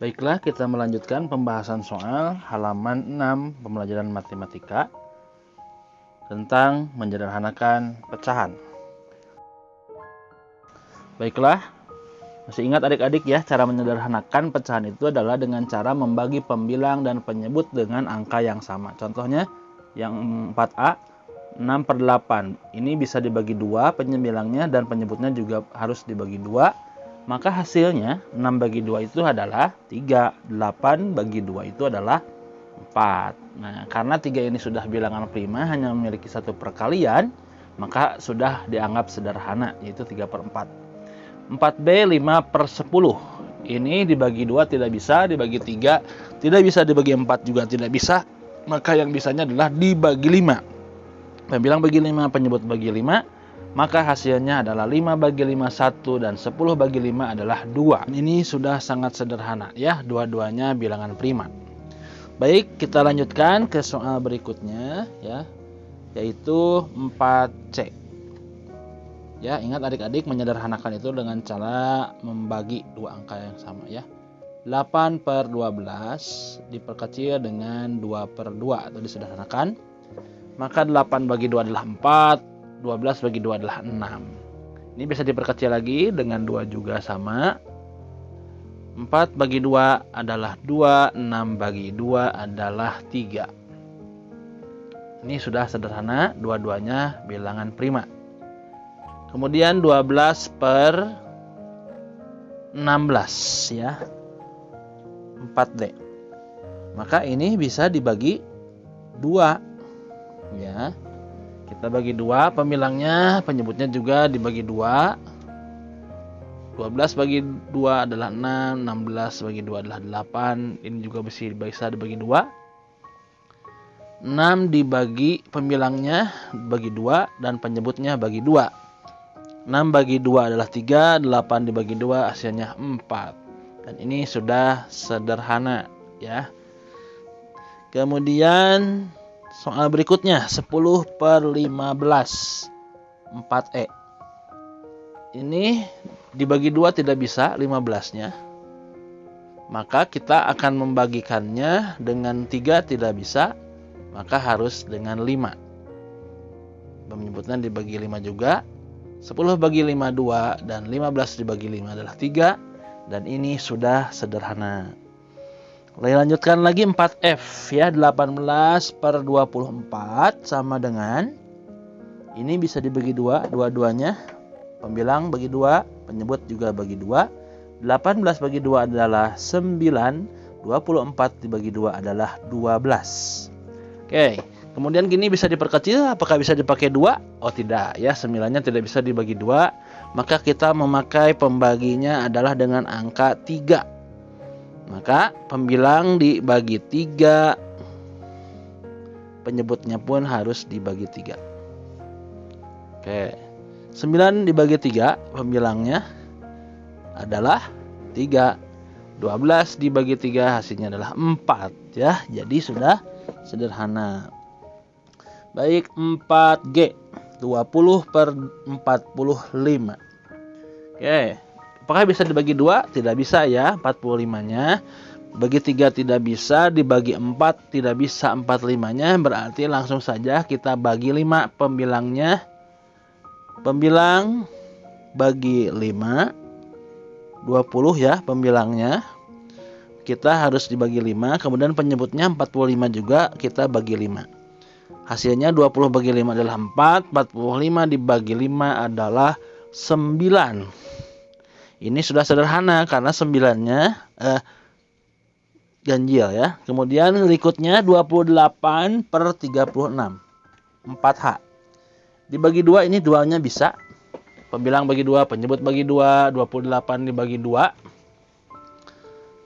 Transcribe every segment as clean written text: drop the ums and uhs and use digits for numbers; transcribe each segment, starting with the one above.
Baiklah, kita melanjutkan pembahasan soal halaman 6 pembelajaran matematika tentang menyederhanakan pecahan. Baiklah, masih ingat adik-adik ya, cara menyederhanakan pecahan itu adalah dengan cara membagi pembilang dan penyebut dengan angka yang sama. Contohnya yang 4A, 6/8. Ini bisa dibagi 2 penyembilangnya dan penyebutnya juga harus dibagi 2. Maka hasilnya 6 bagi 2 itu adalah 3. 8 bagi 2 itu adalah 4. Nah, karena 3 ini sudah bilangan prima, hanya memiliki satu perkalian, maka sudah dianggap sederhana, yaitu 3/4. 4B 5/10. Ini dibagi 2 tidak bisa, dibagi 3 tidak bisa, dibagi 4 juga tidak bisa. Maka yang bisanya adalah dibagi 5. Pembilang bagi 5, penyebut bagi 5. Maka hasilnya adalah 5 bagi 5 1 dan 10 bagi 5 adalah 2. Ini sudah sangat sederhana ya, dua-duanya bilangan prima. Baik, kita lanjutkan ke soal berikutnya ya, yaitu 4C. Ya, ingat adik-adik, menyederhanakan itu dengan cara membagi dua angka yang sama ya. 8/12 diperkecil dengan 2/2 atau disederhanakan. Maka 8 bagi 2 adalah 4. 12 bagi 2 adalah 6. Ini bisa diperkecil lagi dengan 2 juga sama. 4 bagi 2 adalah 2. 6 bagi 2 adalah 3. Ini sudah sederhana, dua-duanya bilangan prima. Kemudian 12/16 ya, 4D. Maka ini bisa dibagi 2 ya. Kita bagi 2 pembilangnya, penyebutnya juga dibagi 2. 12 bagi 2 adalah 6, 16 bagi 2 adalah 8. Ini juga bisa dibagi 2. 6 dibagi pembilangnya bagi 2 dan penyebutnya bagi 2. 6 bagi 2 adalah 3, 8 dibagi 2 hasilnya 4. Dan ini sudah sederhana ya. Kemudian soal berikutnya 10/15 4E. Ini dibagi 2 tidak bisa 15-nya. Maka kita akan membagikannya dengan 3 tidak bisa, maka harus dengan 5. Penyebutnya dibagi 5 juga. 10 bagi 5 2 dan 15 dibagi 5 adalah 3, dan ini sudah sederhana. Lanjutkan lagi 4F ya, 18/24 sama dengan, ini bisa dibagi 2, dua-duanya. Pembilang bagi 2, penyebut juga bagi 2. 18 bagi 2 adalah 9, 24 dibagi 2 adalah 12. Oke, kemudian gini bisa diperkecil, apakah bisa dipakai 2? Oh tidak ya, 9-nya tidak bisa dibagi 2. Maka kita memakai pembaginya adalah dengan angka 3. Maka pembilang dibagi 3, penyebutnya pun harus dibagi 3. Oke, 9 dibagi 3, pembilangnya adalah 3. 12 dibagi 3 hasilnya adalah 4 ya. Jadi sudah sederhana. Baik, 4G 20/45. Oke, apakah bisa dibagi 2? Tidak bisa ya, 45-nya. Bagi 3 tidak bisa, dibagi 4 tidak bisa 45-nya. Berarti langsung saja kita bagi 5 pembilangnya. Pembilang bagi 5, 20 ya pembilangnya. Kita harus dibagi 5, kemudian penyebutnya 45 juga kita bagi 5. Hasilnya 20 bagi 5 adalah 4, 45 dibagi 5 adalah 9. Ini sudah sederhana karena 9-nya ganjil ya. Kemudian berikutnya 28/36 4H. Dibagi 2, ini 2-nya bisa. Pembilang bagi 2, penyebut bagi 2. 28 dibagi 2.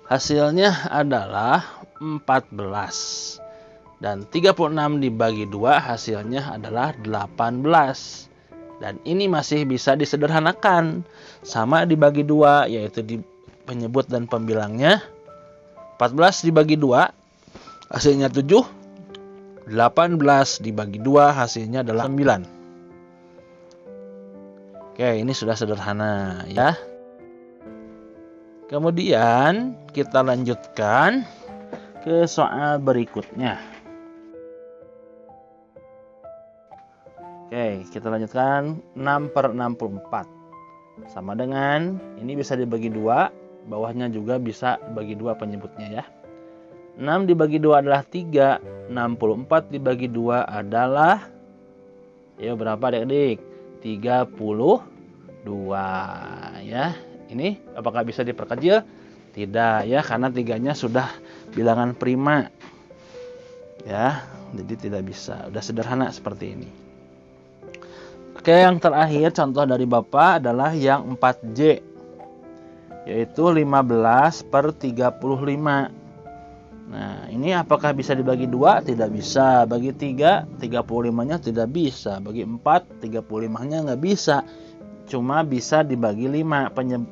Hasilnya adalah 14. Dan 36 dibagi 2 hasilnya adalah 18. Dan ini masih bisa disederhanakan. Sama dibagi 2, yaitu di penyebut dan pembilangnya. 14 dibagi 2 hasilnya 7. 18 dibagi 2 hasilnya adalah 9. Oke, ini sudah sederhana ya. Kemudian kita lanjutkan ke soal berikutnya. Oke, kita lanjutkan 6/64. Sama dengan, ini bisa dibagi 2, bawahnya juga bisa bagi 2 penyebutnya ya. 6 dibagi 2 adalah 3, 64 dibagi 2 adalah, ya berapa adik-adik? 32 ya. Ini apakah bisa diperkecil? Tidak ya, karena 3-nya sudah bilangan prima. Ya, jadi tidak bisa. Udah sederhana seperti ini. Oke, yang terakhir contoh dari Bapak adalah yang 4J. Yaitu 15/35. Nah, ini apakah bisa dibagi 2? Tidak bisa. Bagi 3, 35-nya tidak bisa. Bagi 4, 35-nya nggak bisa. Cuma bisa dibagi 5.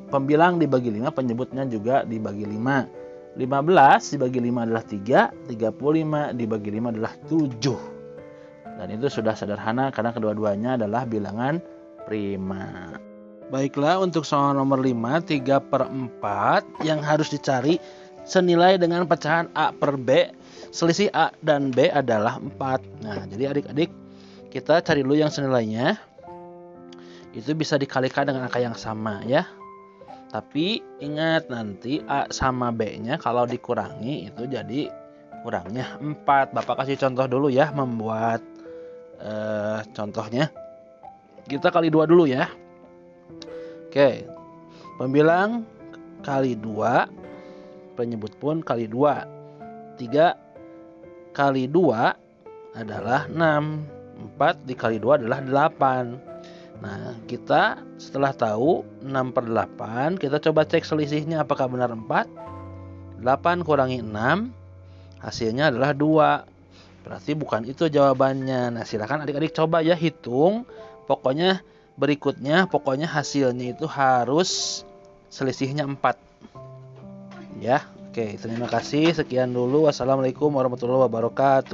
Pembilang dibagi 5, penyebutnya juga dibagi 5. 15 dibagi 5 adalah 3, 35 dibagi 5 adalah 7. Dan itu sudah sederhana karena kedua-duanya adalah bilangan prima. Baiklah, untuk soal nomor 5, 3/4 yang harus dicari senilai dengan pecahan A per B. Selisih A dan B adalah 4. Nah, jadi adik-adik, kita cari dulu yang senilainya. Itu bisa dikalikan dengan angka yang sama ya. Tapi ingat, nanti A sama B-nya kalau dikurangi itu jadi kurangnya 4. Bapak kasih contoh dulu ya, membuat contohnya. Kita kali 2 dulu ya. Oke, pembilang kali 2, penyebut pun kali 2. 3 kali 2 adalah 6. 4 dikali 2 adalah 8. Nah, kita setelah tahu 6/8, kita coba cek selisihnya apakah benar 4. 8 kurangi 6, hasilnya adalah 2. Berarti bukan itu jawabannya. Nah, silakan adik-adik coba ya hitung. Pokoknya berikutnya, pokoknya hasilnya itu harus selisihnya 4. Ya, oke, terima kasih. Sekian dulu. Wassalamualaikum warahmatullahi wabarakatuh.